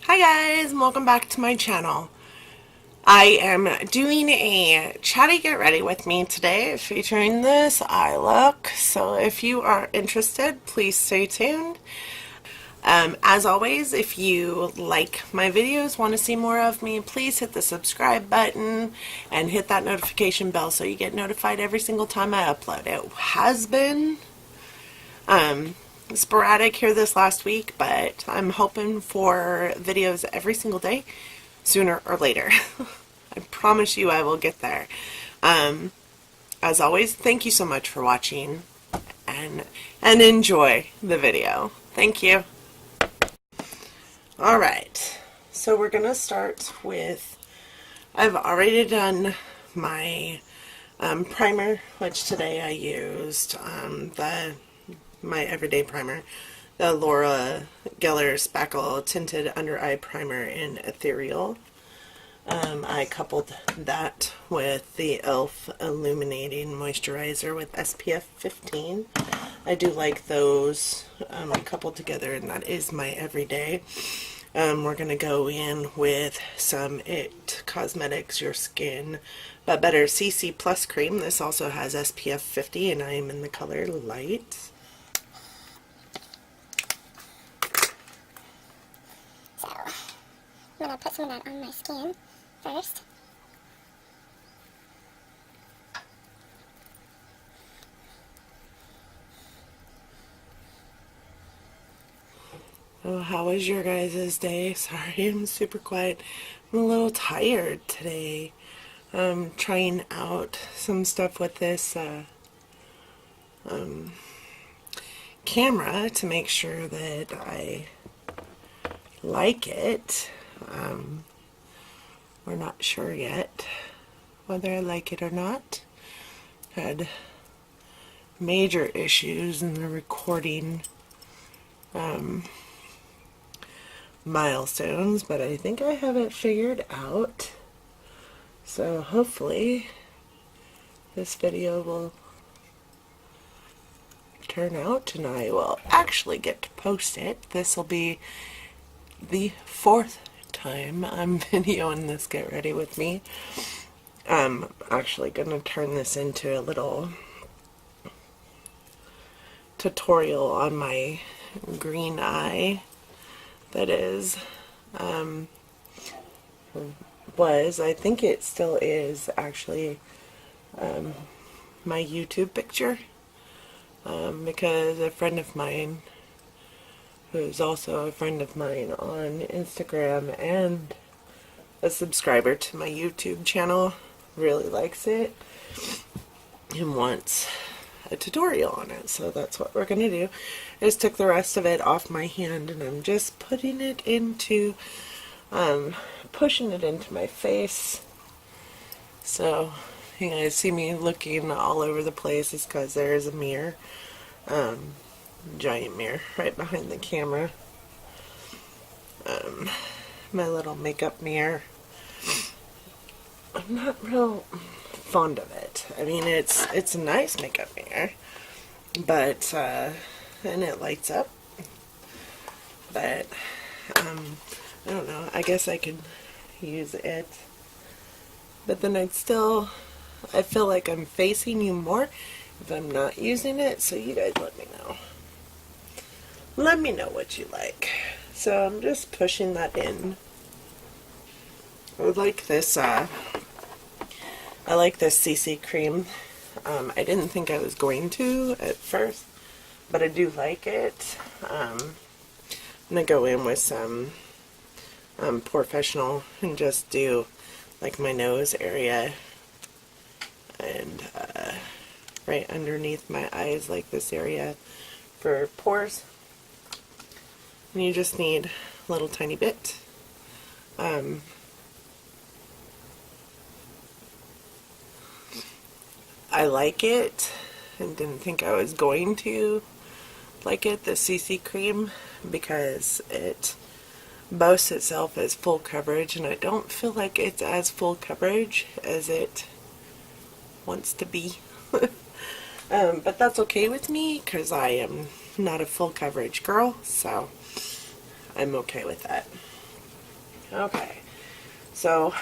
Hi guys, and welcome back to my channel. I am doing a chatty get ready with me today featuring this eye look. So if you are interested, please stay tuned. As always, if you like my videos, want to see more of me, please hit the subscribe button and hit that notification bell so you get notified every single time I upload. It has been sporadic here this last week, but I'm hoping for videos every single day, sooner or later. I promise you I will get there. As always, thank you so much for watching and enjoy the video. Thank you. Alright, so we're going to start with, I've already done my primer, which today I used my everyday primer, the Laura Gellar Spackle Tinted Under Eye Primer in Ethereal. I coupled that with the e.l.f. Illuminating Moisturizer with SPF 15. I do like those coupled together, and that is my everyday. We're going to go in with some IT Cosmetics Your Skin But Better CC Plus Cream. This also has SPF 50, and I am in the color Light. So, I'm going to put some of that on my skin first. Oh, how was your guys' day? Sorry, I'm super quiet. I'm a little tired today. Trying out some stuff with this camera to make sure that I like it. We're not sure yet whether I like it or not. Had major issues in the recording milestones, but I think I have it figured out. So hopefully this video will turn out and I will actually get to post it. This will be the 4th time I'm videoing this Get Ready With Me. I'm actually going to turn this into a little tutorial on my green eye that is I think it still is actually my YouTube picture, because a friend of mine who's also a friend of mine on Instagram and a subscriber to my YouTube channel really likes it and wants a tutorial on it. So that's what we're going to do. I just took the rest of it off my hand and I'm just putting it into, pushing it into my face. So you guys see me looking all over the place is because there is a mirror, giant mirror right behind the camera. My little makeup mirror. I'm not real fond of it. I mean, it's a nice makeup mirror, but and it lights up. But I don't know. I guess I could use it, but then I feel like I'm facing you more if I'm not using it. So you guys let me know. Let me know what you like. So I'm just pushing that in. I like this. I like this CC cream. I didn't think I was going to at first, but I do like it. I'm gonna go in with some Professional and just do like my nose area and right underneath my eyes, like this area for pores. And you just need a little tiny bit. I like it and didn't think I was going to like it, the CC cream, because it boasts itself as full coverage and I don't feel like it's as full coverage as it wants to be. But that's okay with me because I am not a full coverage girl, so I'm okay with that. Okay, so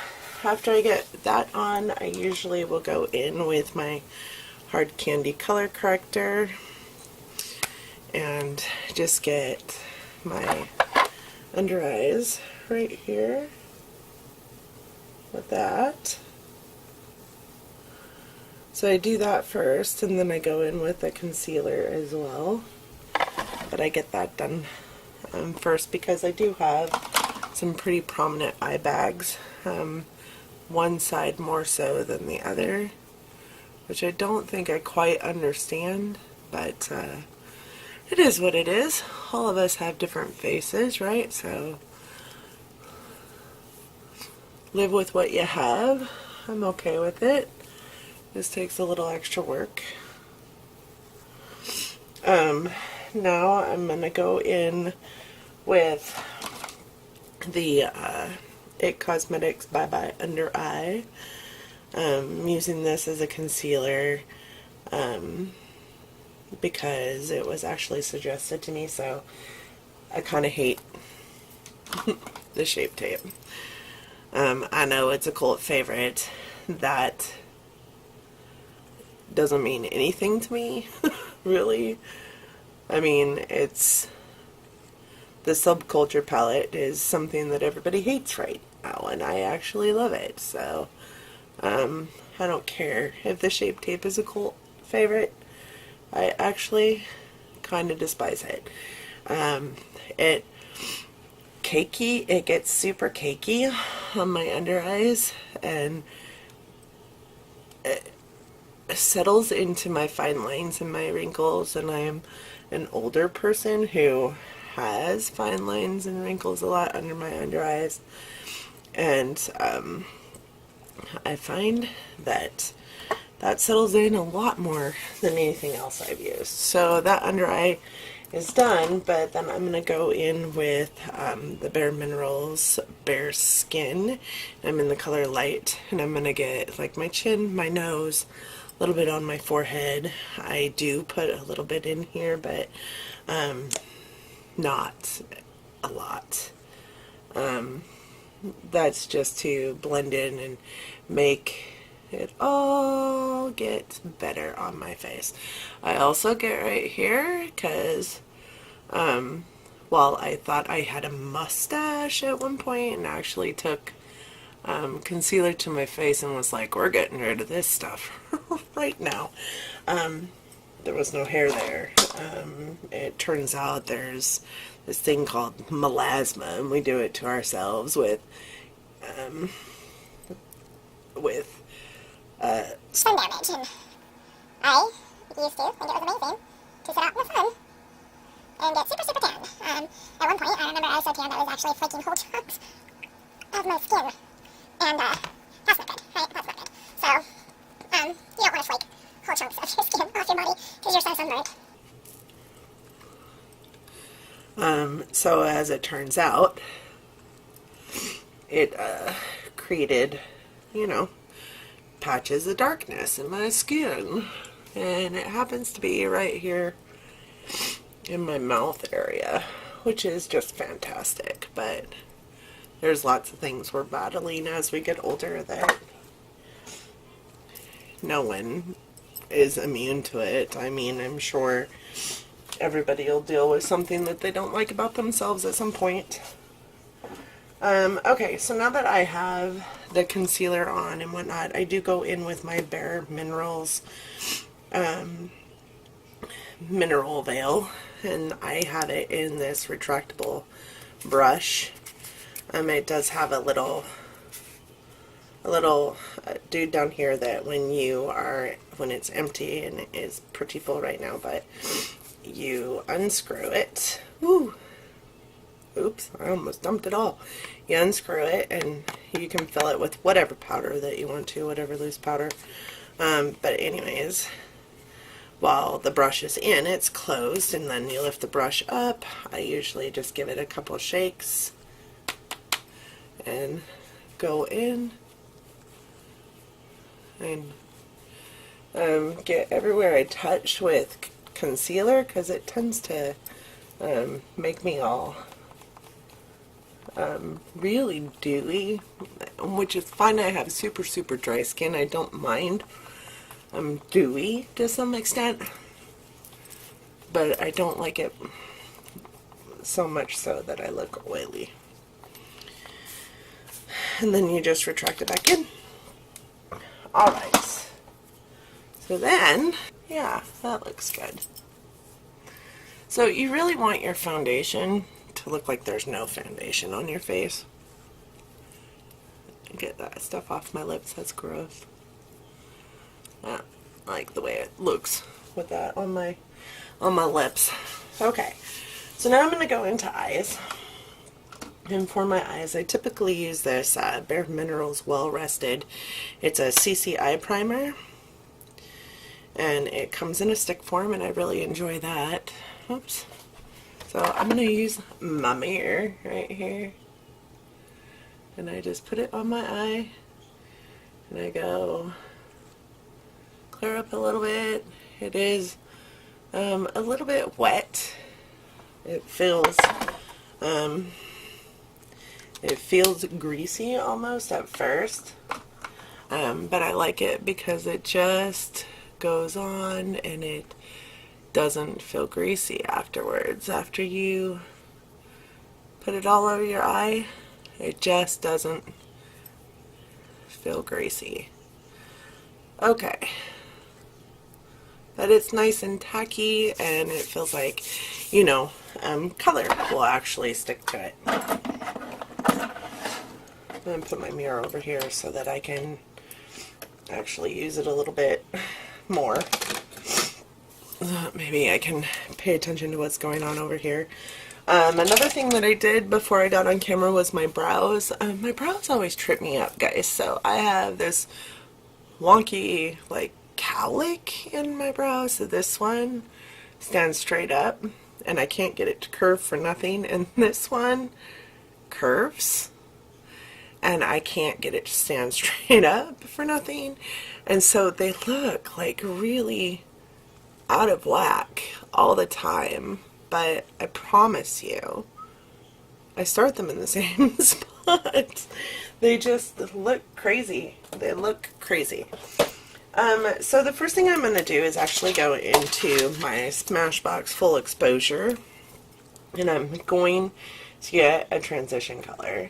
after I get that on, I usually will go in with my Hard Candy color corrector and just get my under eyes right here with that. So I do that first, and then I go in with a concealer as well. But I get that done first because I do have some pretty prominent eye bags. One side more so than the other, which I don't think I quite understand, but it is what it is. All of us have different faces, right? So live with what you have. I'm okay with it. This takes a little extra work. Now I'm going to go in with the It Cosmetics Bye Bye Under Eye. I'm using this as a concealer because it was actually suggested to me, so I kind of hate the Shape Tape. I know it's a cult favorite. That doesn't mean anything to me, really. I mean, it's the Subculture palette is something that everybody hates right now, and I actually love it. So I don't care if the Shape Tape is a cult favorite. I actually kind of despise it. It gets super cakey on my under eyes, and it settles into my fine lines and my wrinkles, and I am an older person who has fine lines and wrinkles a lot under my under eyes, and I find that settles in a lot more than anything else I've used. So that under eye is done, but then I'm going to go in with the Bare Minerals Bare Skin. I'm in the color Light, and I'm going to get like my chin, my nose, a little bit on my forehead. I do put a little bit in here, but not a lot. That's just to blend in and make it all get better on my face. I also get right here because while I thought I had a mustache at one point and actually took concealer to my face and was like, we're getting rid of this stuff right now. There was no hair there. It turns out there's this thing called melasma, and we do it to ourselves with sun damage, and I used to think it was amazing to sit out in the sun and get super, super tan. At one point, I remember I was so tan that I was actually flaking whole chunks of my skin, and that's not good, right? That's not good. So, you don't want to flake whole chunks of your skin off your body because you're so sunburned. So as it turns out, it created, patches of darkness in my skin, and it happens to be right here in my mouth area, which is just fantastic. But there's lots of things we're battling as we get older that no one is immune to it. I mean, I'm sure everybody will deal with something that they don't like about themselves at some point. Okay, so now that I have the concealer on and whatnot, I do go in with my Bare Minerals mineral veil, and I have it in this retractable brush. It does have a little dude down here that when it's empty, and it is pretty full right now, but you unscrew it. Woo! Oops, I almost dumped it all. You unscrew it, and you can fill it with whatever powder that you want to, whatever loose powder. But anyways, while the brush is in, it's closed, and then you lift the brush up. I usually just give it a couple shakes and go in and get everywhere I touch with concealer, because it tends to make me all really dewy, which is fine. I have super, super dry skin. I don't mind. I'm dewy to some extent, but I don't like it so much so that I look oily. And then you just retract it back in. Alright. So then, yeah, that looks good. So you really want your foundation to look like there's no foundation on your face. Get that stuff off my lips, that's gross. I like the way it looks with that on my lips. Okay, so now I'm going to go into eyes. And for my eyes, I typically use this Bare Minerals Well Rested. It's a CC eye primer. And it comes in a stick form, and I really enjoy that. Oops. So I'm going to use my mirror right here. And I just put it on my eye. And I go clear up a little bit. It is a little bit wet. It feels greasy almost at first, but I like it because it just goes on and it doesn't feel greasy afterwards. After you put it all over your eye, it just doesn't feel greasy. Okay. But it's nice and tacky, and it feels like, you know, color will actually stick to it. I'm going to put my mirror over here so that I can actually use it a little bit more. Maybe I can pay attention to what's going on over here. Another thing that I did before I got on camera was my brows. My brows always trip me up, guys. So I have this wonky, like, cowlick in my brows. So this one stands straight up, and I can't get it to curve for nothing. And this one curves, and I can't get it to stand straight up for nothing. And so they look like really out of whack all the time. But I promise you, I start them in the same spot. They just look crazy. They look crazy. So the first thing I'm going to do is actually go into my Smashbox Full Exposure, and I'm going to get a transition color.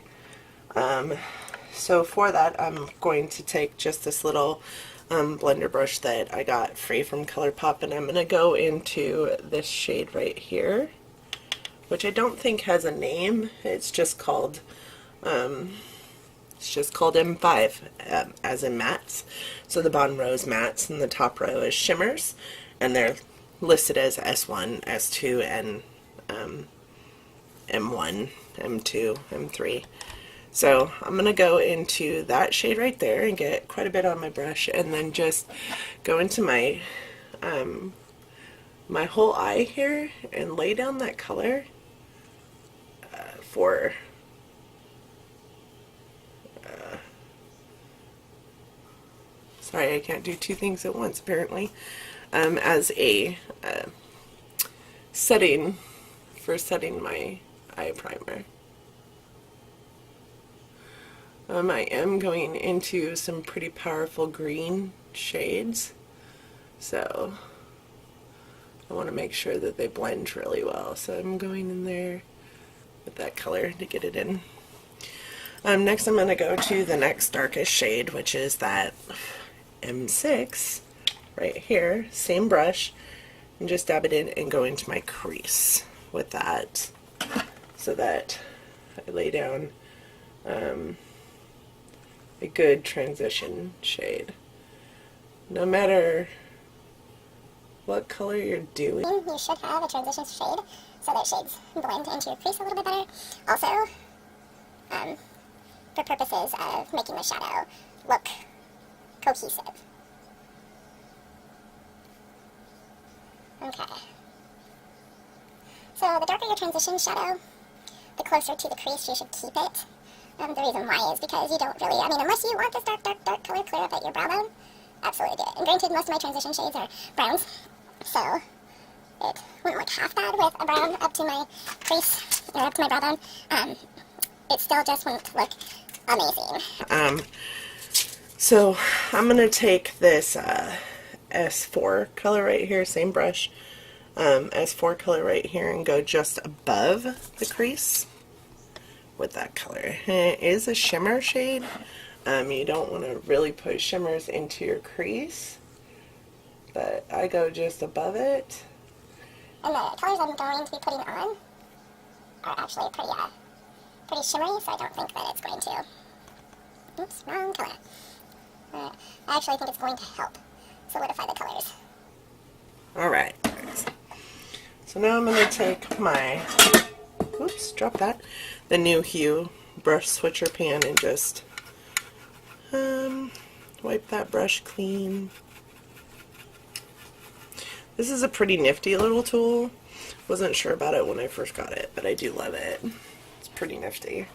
So for that, I'm going to take just this little blender brush that I got free from ColourPop, and I'm going to go into this shade right here, which I don't think has a name. It's just called M5, as in mattes. So the bottom row is mattes and the top row is shimmers, and they're listed as S1, S2, and M1, M2, M3. So I'm going to go into that shade right there and get quite a bit on my brush, and then just go into my my whole eye here and lay down that color for sorry, I can't do two things at once apparently, as a setting for setting my eye primer. I am going into some pretty powerful green shades, so I want to make sure that they blend really well. So I'm going in there with that color to get it in. Next I'm going to go to the next darkest shade, which is that M6 right here, same brush, and just dab it in and go into my crease with that, so that I lay down a good transition shade. No matter what color you're doing, you should have a transition shade so that shades blend into your crease a little bit better. Also, for purposes of making the shadow look cohesive. Okay. So the darker your transition shadow, the closer to the crease you should keep it. The reason why is because you don't really, unless you want this dark color clear up at your brow bone, absolutely do it. And granted, most of my transition shades are browns, so it wouldn't look half bad with a brown up to my crease, or up to my brow bone. it still just won't look amazing. So I'm going to take this S4 color right here, same brush, S4 color right here, and go just above the crease with that color. And it is a shimmer shade. You don't want to really put shimmers into your crease, but I go just above it. And the colors I'm going to be putting on are actually pretty shimmery, so I don't think that it's going to... Oops, wrong color. I actually think it's going to help solidify the colors. Alright, so now I'm going to take my, oops, drop that, the New Hue brush switcher pan and just wipe that brush clean. This is a pretty nifty little tool. Wasn't sure about it when I first got it, but I do love it. It's pretty nifty.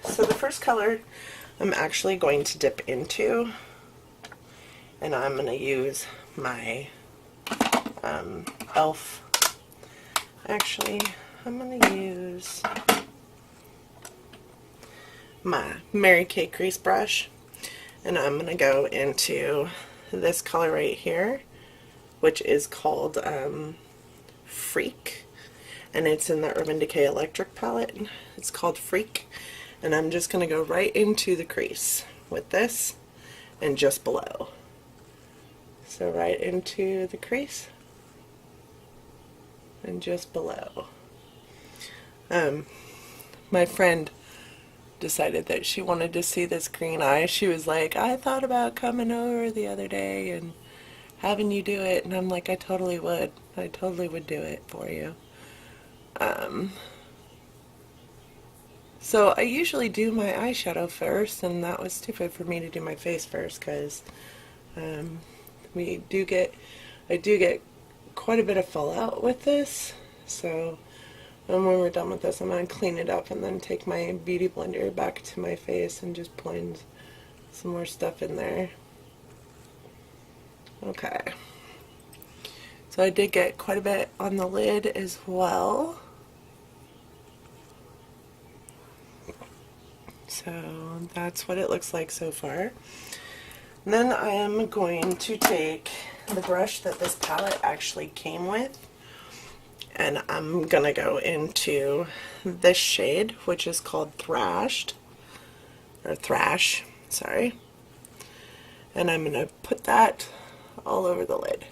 So the first color I'm actually going to dip into, and I'm going to use my e.l.f. Actually, I'm going to use my Mary Kay crease brush, and I'm going to go into this color right here, which is called Freak, and it's in the Urban Decay Electric palette. It's called Freak, and I'm just going to go right into the crease with this and just below. So right into the crease and just below. My friend decided that she wanted to see this green eye. She was like, I thought about coming over the other day and having you do it, and I'm like, I totally would. I totally would do it for you. So I usually do my eyeshadow first, and that was stupid for me to do my face first, because I do get quite a bit of fallout with this. So when we're done with this, I'm going to clean it up and then take my beauty blender back to my face and just blend some more stuff in there. Okay. So I did get quite a bit on the lid as well. So that's what it looks like so far. And then I am going to take the brush that this palette actually came with, and I'm going to go into this shade, which is called Thrash, sorry. And I'm going to put that all over the lid.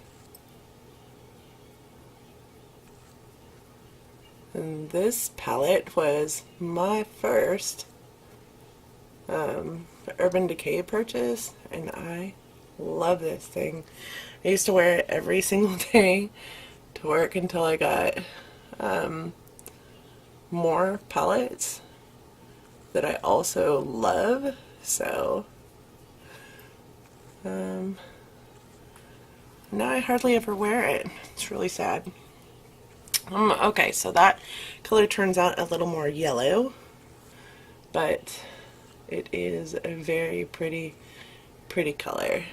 And this palette was my first Urban Decay purchase, and I love this thing. I used to wear it every single day to work until I got more palettes that I also love. So now I hardly ever wear it. It's really sad. Okay, so that color turns out a little more yellow, but it is a very pretty color.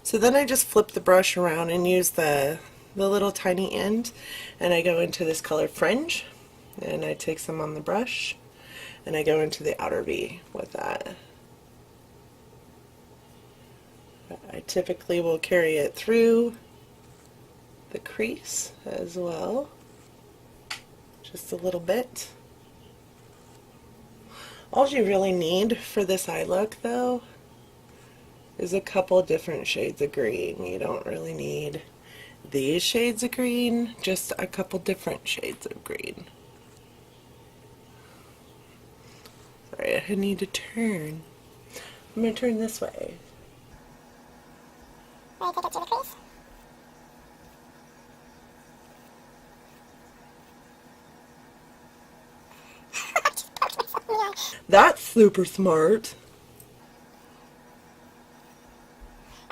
So then I just flip the brush around and use the little tiny end, and I go into this color Fringe, and I take some on the brush, and I go into the outer V with that. I typically will carry it through the crease as well, just a little bit. All you really need for this eye look, though, is a couple different shades of green. You don't really need these shades of green, just a couple different shades of green. Sorry, I need to turn. I'm going to turn this way. Ready to take it to the crease? That's super smart.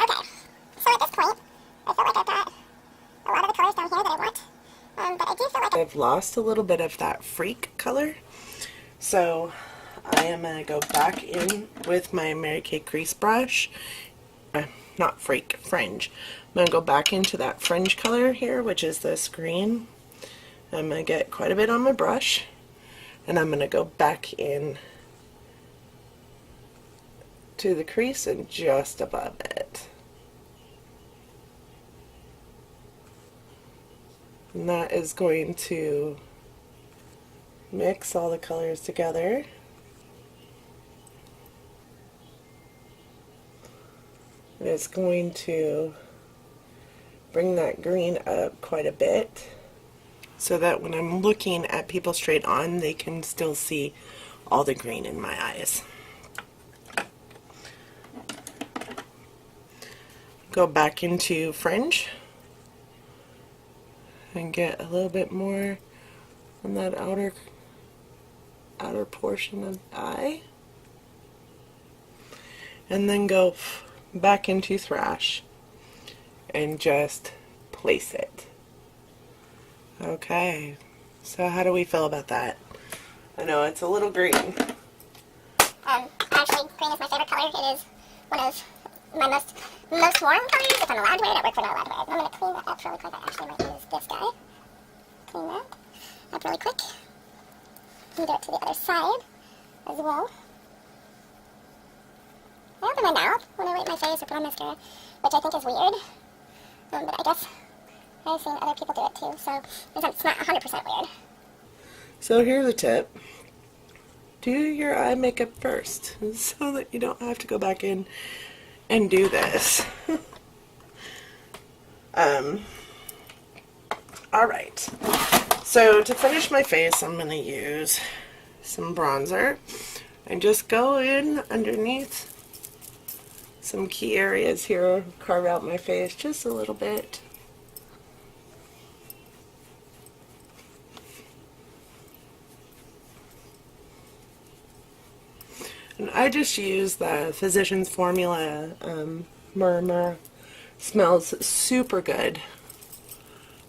Okay, so at this point, I feel like I've got a lot of the colors down here that I want, but I do feel like I've lost a little bit of that Freak color, so I am going to go back in with my Mary Kay crease brush not freak, fringe. I'm going to go back into that fringe color here, which is this green. I'm going to get quite a bit on my brush, and I'm going to go back in to the crease and just above it. And that is going to mix all the colors together. It's going to bring that green up quite a bit so that when I'm looking at people straight on, they can still see all the green in my eyes. Go back into fringe and get a little bit more on that outer portion of the eye, and then go back into thrash and just place it. Okay, so how do we feel about that? I know it's a little green. Actually, green is my favorite color. It is one of my most worn colors, if I'm allowed to wear it at work, we're not allowed to wear it. I'm going to clean that up really quick. I actually might use this guy. Clean that up really quick. And do it to the other side as well. I open my mouth when I wipe my face or put on mascara, which I think is weird. But I guess I've seen other people do it too, so it's not 100% weird. So here's a tip. Do your eye makeup first, so that you don't have to go back in and do this. Alright, so to finish my face, I'm going to use some bronzer and just go in underneath some key areas here, carve out my face just a little bit. And I just use the Physicians Formula Murmur. Smells super good.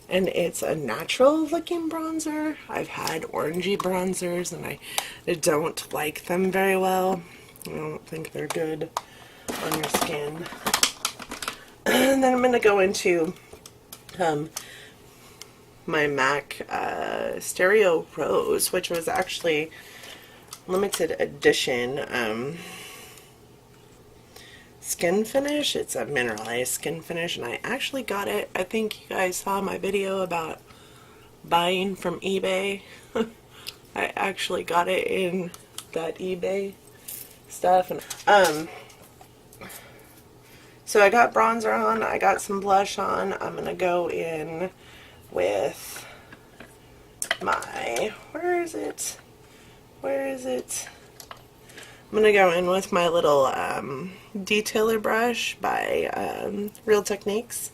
And it's a natural looking bronzer. I've had orangey bronzers and I don't like them very well. I don't think they're good on your skin. And then I'm going to go into my MAC Stereo Rose, which was actually limited edition Skinfinish. It's a Mineralize Skinfinish, and I actually got it. I think you guys saw my video about buying from eBay. I actually got it in that eBay stuff. And so I got bronzer on, I got some blush on. I'm gonna go in with my, where is it? I'm going to go in with my little detailer brush by Real Techniques.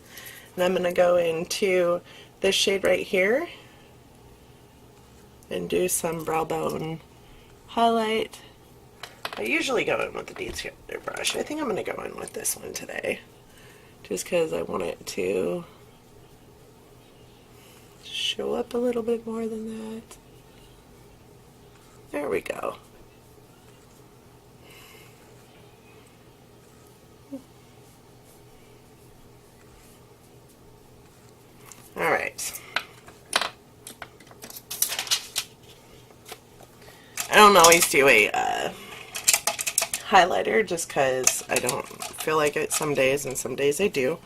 And I'm going to go into this shade right here and do some brow bone highlight. I usually go in with the detailer brush. I think I'm going to go in with this one today, just because I want it to show up a little bit more than that. There we go. Alright. I don't always do a highlighter just because I don't feel like it some days, and some days I do.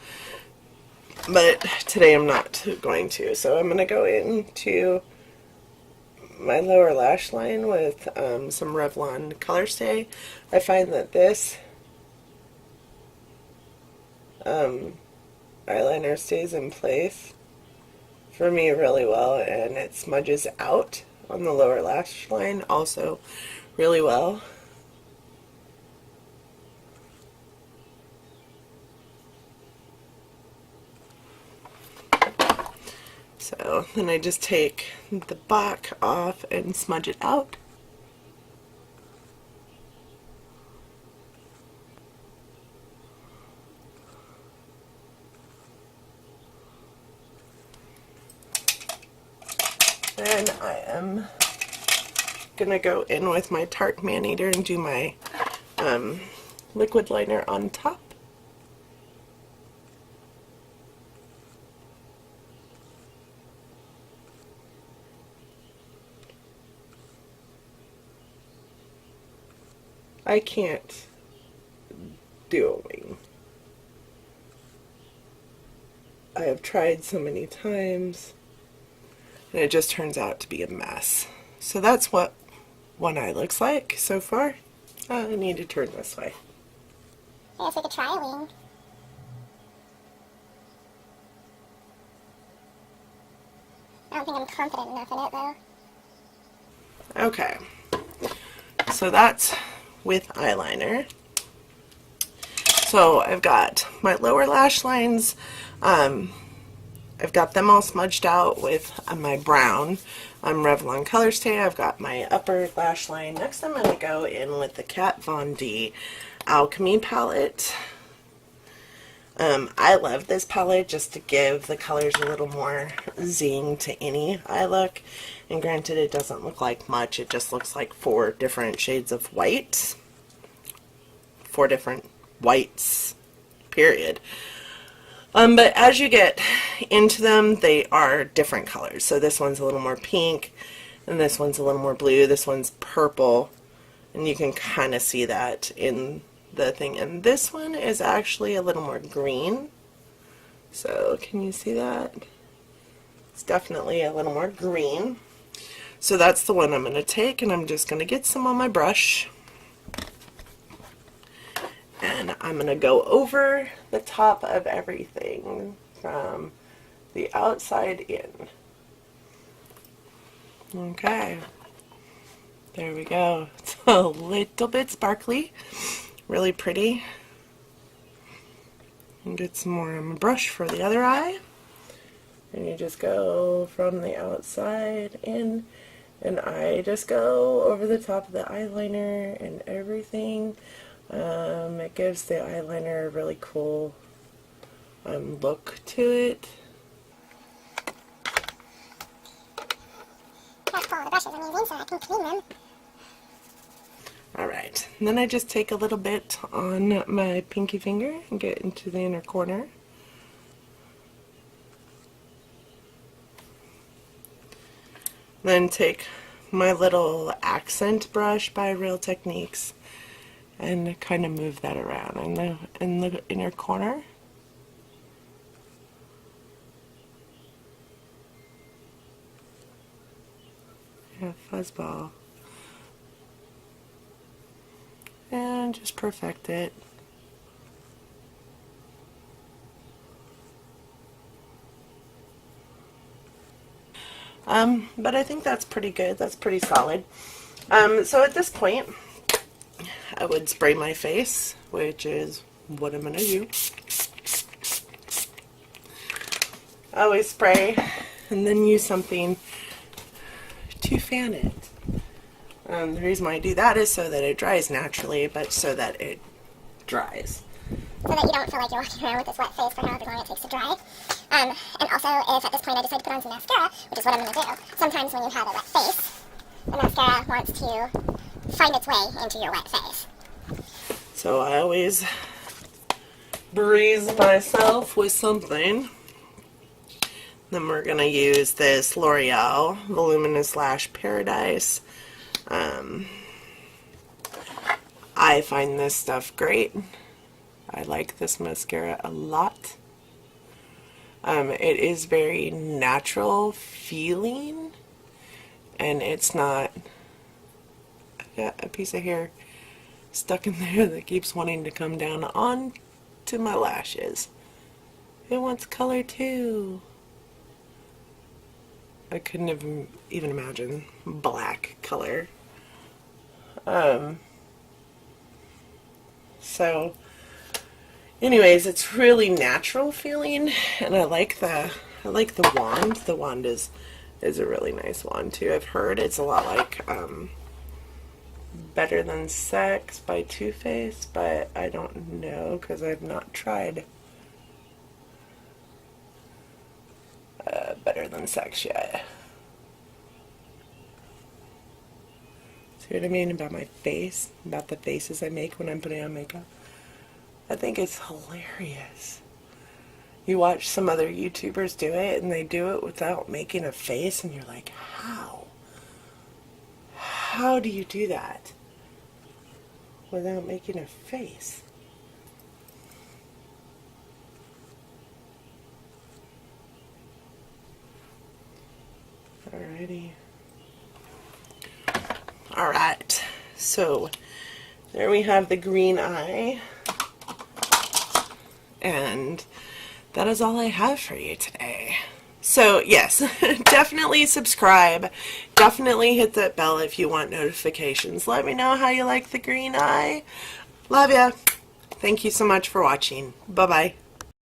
But today I'm not going to. So I'm going to go into my lower lash line with some Revlon Colorstay. I find that this eyeliner stays in place for me really well, and it smudges out on the lower lash line also really well. So then I just take the back off and smudge it out. Then I am gonna go in with my Tarte Man Eater and do my liquid liner on top. I can't do a wing. I have tried so many times, and it just turns out to be a mess. So that's what one eye looks like so far. I need to turn this way. I guess we could try a wing. I don't think I'm confident enough in it, though. Okay, so that's with eyeliner. So I've got my lower lash lines, I've got them all smudged out with my brown Revlon Colorstay. I've got my upper lash line. Next I'm going to go in with the Kat Von D Alchemy palette. I love this palette just to give the colors a little more zing to any eye look. And granted, it doesn't look like much. It just looks like 4 different shades of white. 4 different whites, period. But as you get into them, they are different colors. So this one's a little more pink, and this one's a little more blue. This one's purple, and you can kind of see that in the thing. And this one is actually a little more green. So can you see that? It's definitely a little more green. So that's the one I'm going to take, and I'm just going to get some on my brush. And I'm going to go over the top of everything from the outside in. Okay. There we go. It's a little bit sparkly. Really pretty. And get some more on my brush for the other eye. And you just go from the outside in. And I just go over the top of the eyeliner and everything. It gives the eyeliner a really cool look to it. That's all the brushes I'm using so I can clean them. Alright, and then I just take a little bit on my pinky finger and get into the inner corner. Then take my little accent brush by Real Techniques and kind of move that around in the inner corner. Yeah, fuzzball. And just perfect it. But I think that's pretty good. That's pretty solid. So at this point, I would spray my face, which is what I'm going to do. I always spray and then use something to fan it. The reason why I do that is so that it dries naturally, but so that it dries. So that you don't feel like you're walking around with this wet face for however long it takes to dry. And also, if at this point I decide to put on some mascara, which is what I'm going to do, sometimes when you have a wet face, the mascara wants to find its way into your wet face. So I always breeze myself with something. Then we're going to use this L'Oreal Voluminous Lash Paradise. I find this stuff great. I like this mascara a lot. It is very natural feeling, and it's not, I've got a piece of hair stuck in there that keeps wanting to come down onto my lashes. It wants color too. I couldn't even imagine black color. So anyways, it's really natural feeling, and I like the wand. The wand is a really nice wand too. I've heard it's a lot like Better Than Sex by Too Faced, but I don't know because I've not tried Better Than Sex yet. See what I mean about my face? About the faces I make when I'm putting on makeup? I think it's hilarious. You watch some other YouTubers do it, and they do it without making a face, and you're like, how? How do you do that? without making a face. Alrighty. Alright, so there we have the green eye, and that is all I have for you today. So yes, definitely subscribe, definitely hit that bell if you want notifications. Let me know how you like the green eye. Love ya. Thank you so much for watching. Bye bye.